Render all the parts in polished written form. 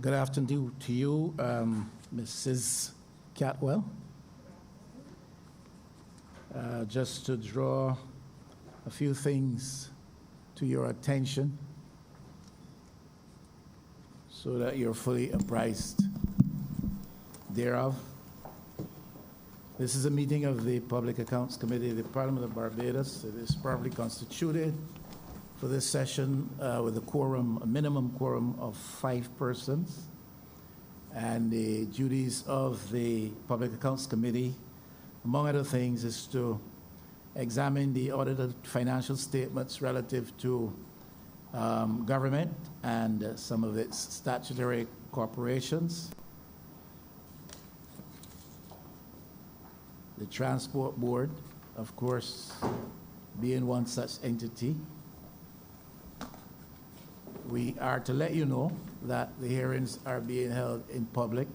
Good afternoon to you, Mrs. Catwell. Just to draw a few things to your attention so that you're fully apprised thereof. This is a meeting of the Public Accounts Committee of the Parliament of Barbados. It is properly constituted for this session with a minimum quorum of 5 persons. And the duties of the Public Accounts Committee, among other things, is to examine the audited financial statements relative to government and some of its statutory corporations. The Transport Board, of course, being one such entity. We are to let you know that the hearings are being held in public.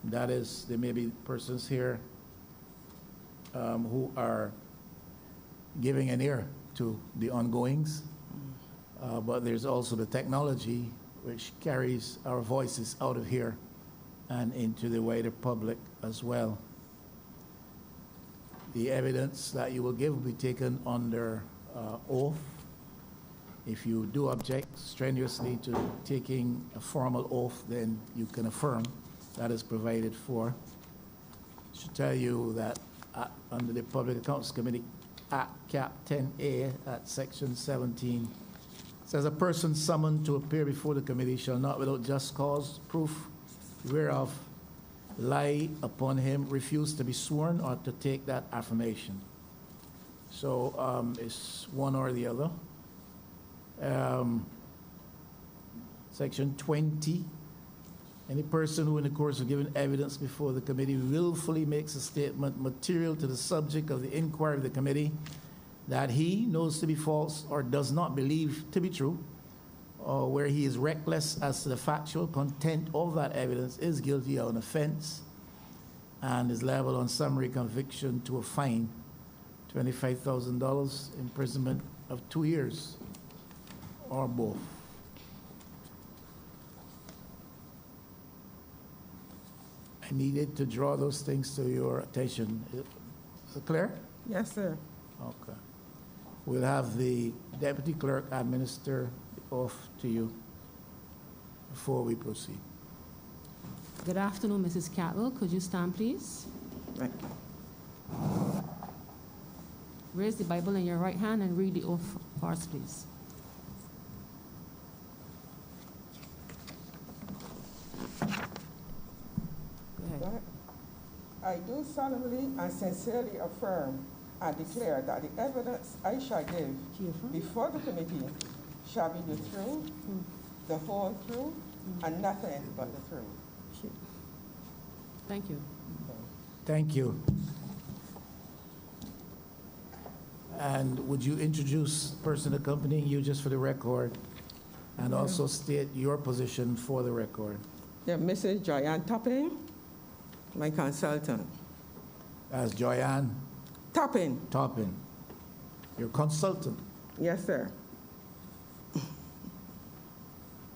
That is, there may be persons here who are giving an ear to the ongoings, but there's also the technology which carries our voices out of here and into the wider public as well. The evidence that you will give will be taken under oath. If you do object strenuously to taking a formal oath, then you can affirm that is provided for. I should tell you that under the Public Accounts Committee Act, Cap 10A at Section 17, says a person summoned to appear before the committee shall not without just cause, proof whereof, lie upon him, refuse to be sworn, or to take that affirmation. So it's one or the other. Section 20, any person who in the course of giving evidence before the committee willfully makes a statement material to the subject of the inquiry of the committee that he knows to be false or does not believe to be true, or where he is reckless as to the factual content of that evidence, is guilty of an offense and is liable on summary conviction to a fine, $25,000, imprisonment of 2 years, or both. I needed to draw those things to your attention. Is it clear? Yes, sir. Okay. We'll have the Deputy Clerk administer the oath to you before we proceed. Good afternoon, Mrs. Catwell. Could you stand, please? Right. Raise the Bible in your right hand and read the oath for us, please. Go ahead. I do solemnly and sincerely affirm and declare that the evidence I shall give before the committee shall be the truth, the whole truth, and nothing but the truth. Thank you. Thank you. And would you introduce the person accompanying you just for the record, and also state your position for the record? Yeah, Mrs. Joyanne Topping, my consultant. As Joyanne Topping. Your consultant. Yes, sir.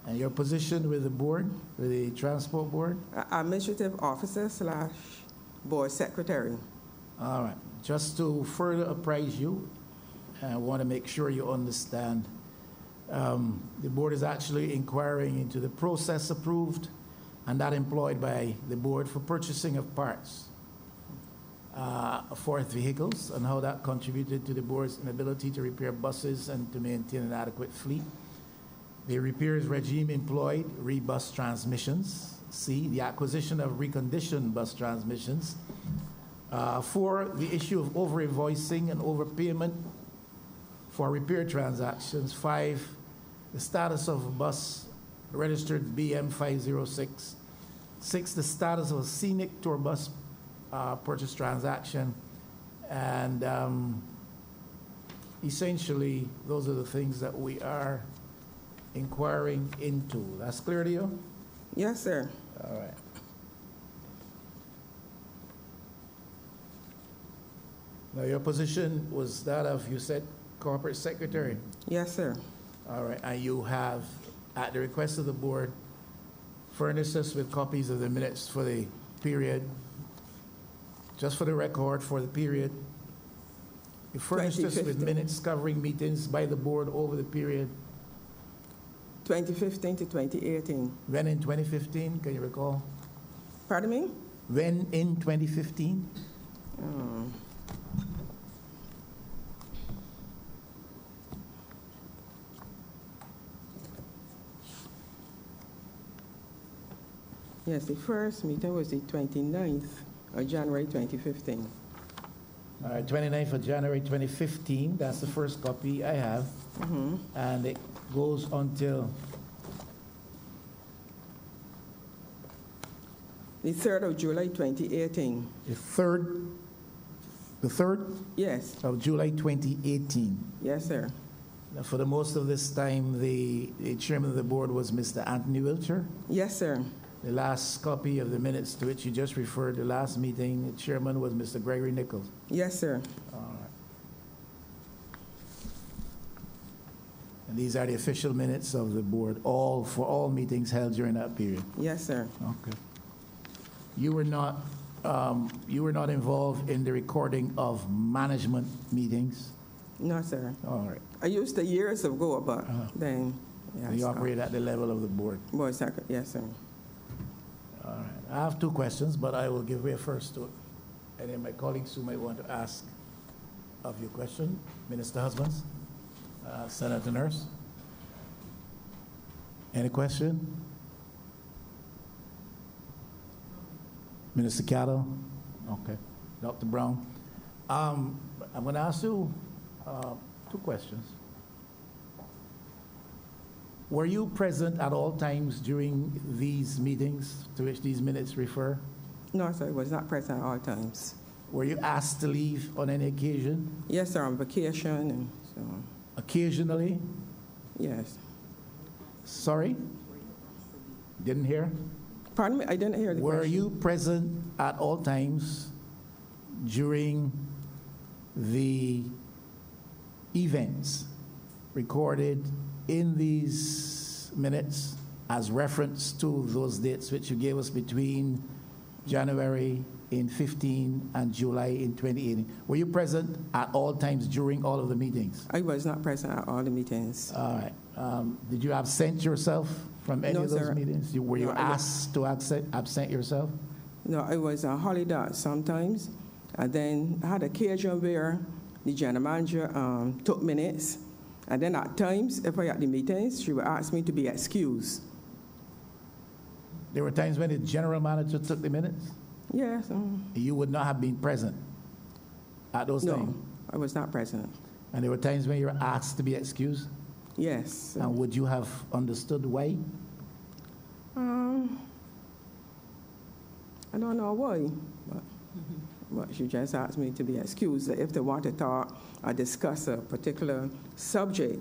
And your position with the board, with the Transport Board? Administrative officer / board secretary. All right. Just to further apprise you, I want to make sure you understand, the board is actually inquiring into the process approved and that employed by the board for purchasing of parts for vehicles, and how that contributed to the board's inability to repair buses and to maintain an adequate fleet. The repairs regime employed rebus transmissions. C, the acquisition of reconditioned bus transmissions. 4, the issue of over-invoicing and overpayment for repair transactions. 5, the status of a bus registered BM506. 6, the status of a scenic tour bus purchase transaction. And essentially, those are the things that we are inquiring into. That's clear to you? Yes, sir. All right. Now, your position was that of, you said, corporate secretary? Yes, sir. All right. And you have, at the request of the board, furnish us with copies of the minutes for the period, just for the record, for the period. You furnished us with 2015. minutes covering meetings by the board over the period. 2015 to 2018. When in 2015, can you recall? Pardon me? When in 2015? Yes, the first meeting was the 29th of January 2015. All right, 29th of January 2015, that's the first copy I have. And it goes until The 3rd of July 2018. the 3rd Yes, of July 2018. yes, sir. Now, for the most of this time, the chairman of the board was Mr. Anthony Wiltshire. Yes, sir. The last copy of the minutes to which you just referred, the last meeting, the chairman was Mr. Gregory Nichols. Yes, sir. All right. And these are the official minutes of the board, for all meetings held during that period. Yes, sir. Okay. You were not involved in the recording of management meetings. No, sir. All right. I used to years ago, but then, So you operate at the level of the board. Yes, sir. All right. I have two questions, but I will give way first to any of my colleagues who might want to ask of your question. Minister Husbands, Senator Nurse. Any question? Minister Cattle? Okay. Dr. Brown? I'm going to ask you two questions. Were you present at all times during these meetings to which these minutes refer? No, sir, I was not present at all times. Were you asked to leave on any occasion? Yes, sir, on vacation and so on. Occasionally? Yes. Sorry? Didn't hear? Pardon me, I didn't hear the Were question. you present at all times during the events recorded in these minutes as reference to those dates which you gave us between January in 15 and July in 2018? Were you present at all times during all of the meetings? I was not present at all the meetings. All right. Did you absent yourself from any No, of those sir. meetings? Were you No, I wa- asked to absent yourself? No, I was on holiday sometimes, and then I had occasion where the general manager took minutes, and then at times, if I had the meetings, she would ask me to be excused. There were times when the general manager took the minutes? Yes. You would not have been present at those No, times? I was not present. And there were times when you were asked to be excused? Yes. And would you have understood why? I don't know why, but she just asked me to be excused if they want to talk or discuss a particular subject.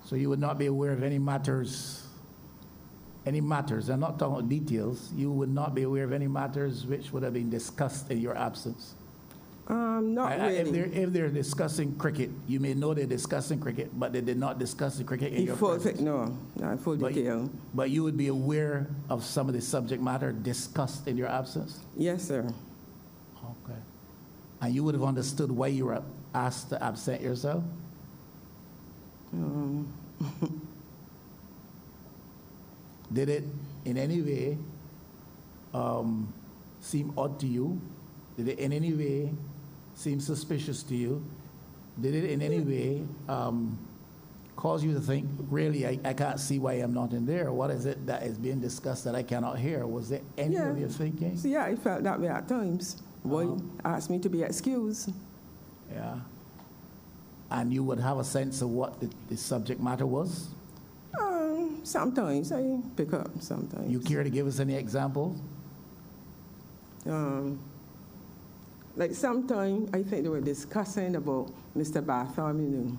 So you would not be aware of any matters, I'm not talking about details, you would not be aware of any matters which would have been discussed in your absence? Not really. If they're discussing cricket, you may know they're discussing cricket, but they did not discuss the cricket in your presence. No, not in full detail. But you would be aware of some of the subject matter discussed in your absence? Yes, sir. Okay. And you would have understood why you were asked to absent yourself? Did it in any way seem odd to you? Did it in any way seem suspicious to you? Did it in any way cause you to think, really, I can't see why I'm not in there? What is it that is being discussed that I cannot hear? Was there any of your thinking? So, yeah, I felt that way at times. Why asked me to be excused? Yeah. And you would have a sense of what the subject matter was? Sometimes I pick up, sometimes. You care to give us any examples? Like sometimes I think they were discussing about Mr. Bartholomew,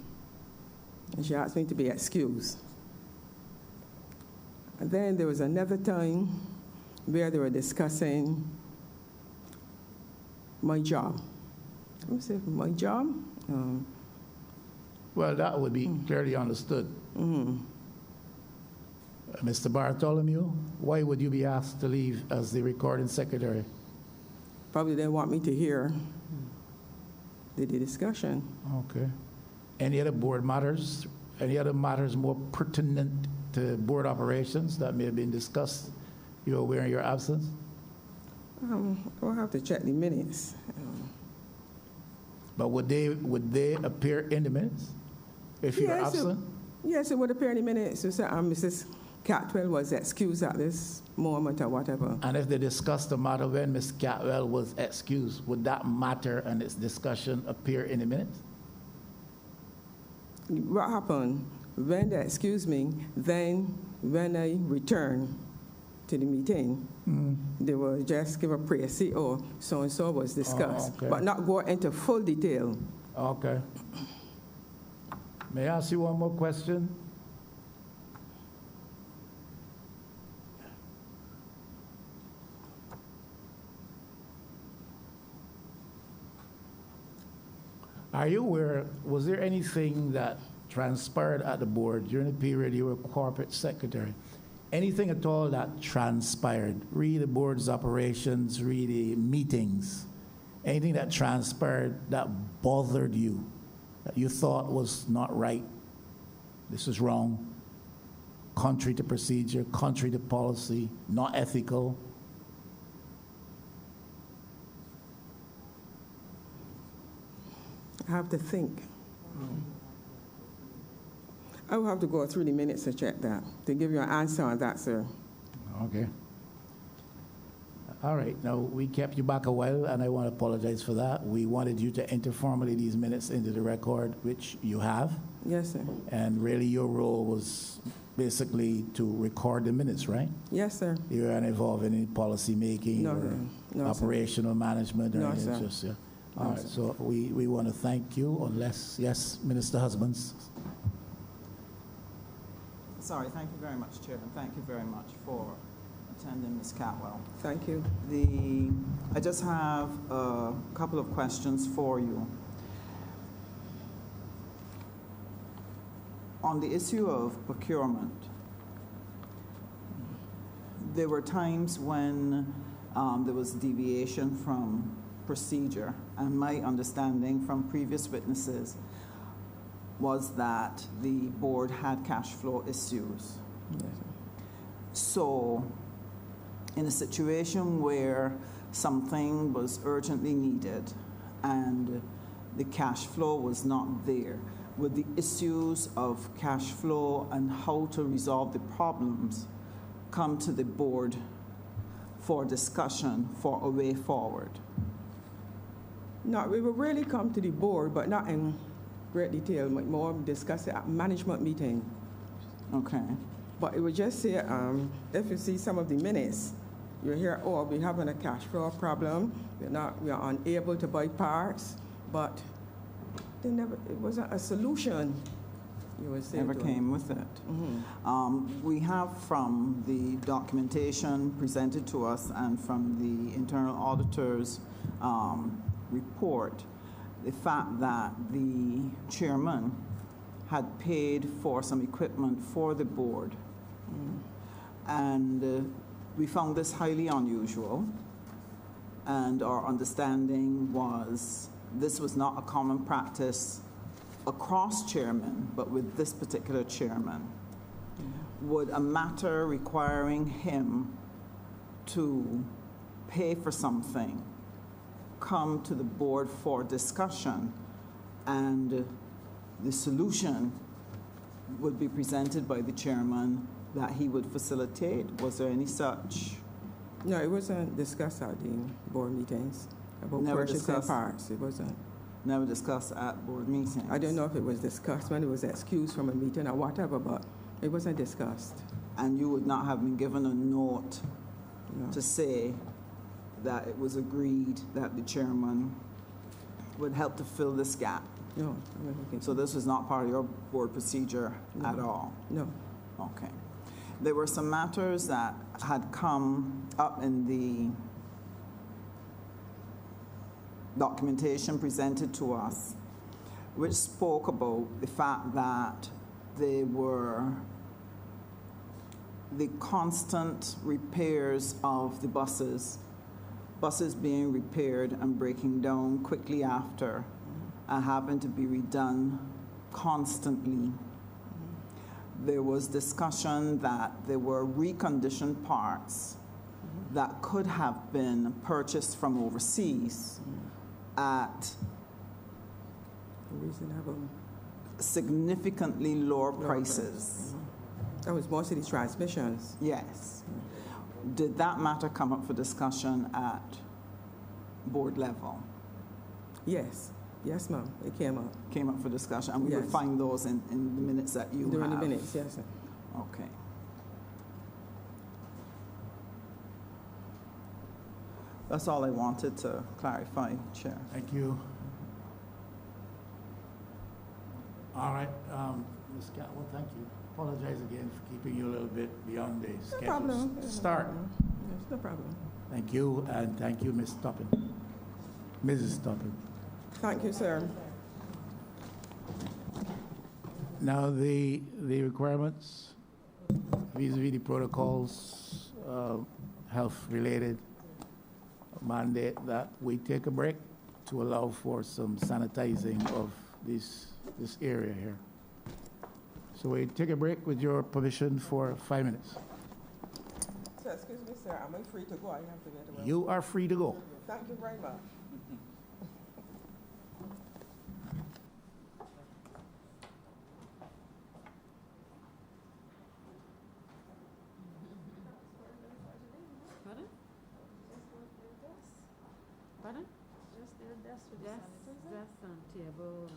and she asked me to be excused. And then there was another time where they were discussing my job. Let me say, my job? Well, that would be clearly understood. Mr. Bartholomew, why would you be asked to leave as the recording secretary? Probably they want me to hear the discussion. Okay. Any other board matters? Any other matters more pertinent to board operations that may have been discussed? You're aware in your absence? I'll have to check the minutes. But would they appear in the minutes if you're Yes, absent? Yes, it would appear in the minutes. So, Mrs. Catwell was excused at this moment or whatever. And if they discussed the matter when Ms. Catwell was excused, would that matter and its discussion appear in the minutes? What happened? When they excused me, then when I returned to the meeting, they will just give a praise, see, oh, so-and-so was discussed, okay. but not go into full detail. Okay. May I ask you one more question? Are you aware, was there anything that transpired at the board during the period you were corporate secretary? Anything at all that transpired? Read the board's operations, read the meetings. Anything that transpired that bothered you, that you thought was not right? This is wrong, contrary to procedure, contrary to policy, not ethical? I have to think. I will have to go through the minutes to check that, to give you an answer on that, sir. Okay. All right. Now, we kept you back a while, and I want to apologize for that. We wanted you to enter formally these minutes into the record, which you have. Yes, sir. And really, your role was basically to record the minutes, right? Yes, sir. You weren't involved in any policy making No, or no, operational management or No, anything. sir. Just, yeah. No, All right. sir. So we want to thank you, unless, yes, Minister Husbands. Sorry, thank you very much, Chair, and thank you very much for attending, Ms. Catwell. Thank you. I just have a couple of questions for you. On the issue of procurement, there were times when there was deviation from procedure, and my understanding from previous witnesses was that the board had cash flow issues. Yes, So, in a situation where something was urgently needed and the cash flow was not there, would the issues of cash flow and how to resolve the problems come to the board for discussion for a way forward? No, we will really come to the board, but not in great detail, but more discuss it at management meeting. Okay. But it would just say, if you see some of the minutes, you hear, oh, we're having a cash flow problem, we are unable to buy parts, but it wasn't a solution. You would say Never to came with it. Mm-hmm. We have from the documentation presented to us and from the internal auditor's report, the fact that the chairman had paid for some equipment for the board. And we found this highly unusual, and our understanding was this was not a common practice across chairmen, but with this particular chairman. Would a matter requiring him to pay for something come to the board for discussion, and the solution would be presented by the chairman that he would facilitate? Was there any such? No, it wasn't discussed at the board meetings about Never purchasing discussed. parts. It wasn't. Never discussed at board meetings? I don't know if it was discussed when it was excused from a meeting or whatever, but it wasn't discussed. And you would not have been given a note No. to say that it was agreed that the chairman would help to fill this gap? No, I wasn't thinking. So this was not part of your board procedure at all? No. Okay. There were some matters that had come up in the documentation presented to us, which spoke about the fact that there were the constant repairs of the buses being repaired and breaking down quickly after, and having to be redone constantly. There was discussion that there were reconditioned parts that could have been purchased from overseas at Reasonable. significantly lower prices. That was mostly the transmissions. Yes. Did that matter come up for discussion at board level? Yes. Yes, ma'am. It came up. Came up for discussion, and we will Yes. find those in the minutes that you During have. the minutes, yes, sir. Okay. That's all I wanted to clarify, Chair. Thank you. All right, Ms. Catwell, thank you. Apologize again for keeping you a little bit beyond the No schedule. problem. Start. Yes, no problem. Thank you, and thank you, Ms. Toppin. Mrs. Toppin. Thank you, sir. Now, the requirements vis-a-vis the protocols, health-related mandate that we take a break to allow for some sanitizing of this area here. So we take a break with your permission for 5 minutes. So, excuse me, sir. Am I free to go? I have to get away. You are free to go. Thank you very much. Pardon? Pardon? Just on table.